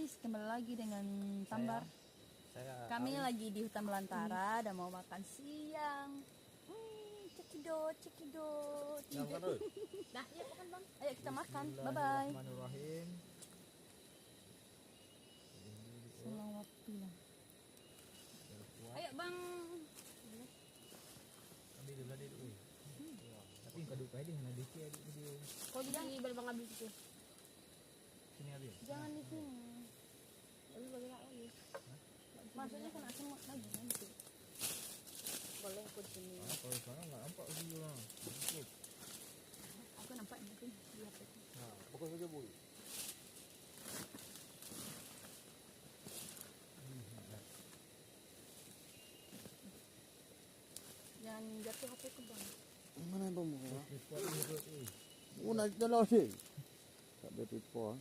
guys, kembali lagi dengan Tambar. Kami lagi di hutan belantara dan mau makan siang. Cekidot, cekidot. Dah, yuk makan bang. Ayo kita makan. Bye bye. Selang waktu lah. Ayo bang. Ambil dulu dulu. Tapi kaduk aja dengan dikit adik video. Kau di bang ambil situ. Sini ambil. Jangan di sini. Lalu bagaimana lagi? Maksudnya kena semut lagi nanti. Boleh ikut sini. Kalau sana nggak nampak video lah. Aku nampak nanti lihat itu. Nah, pokok saja boleh. Jangan jatuh HP ku bang. Mana bang? Report. Nak jalan sih. Tak ada pipa.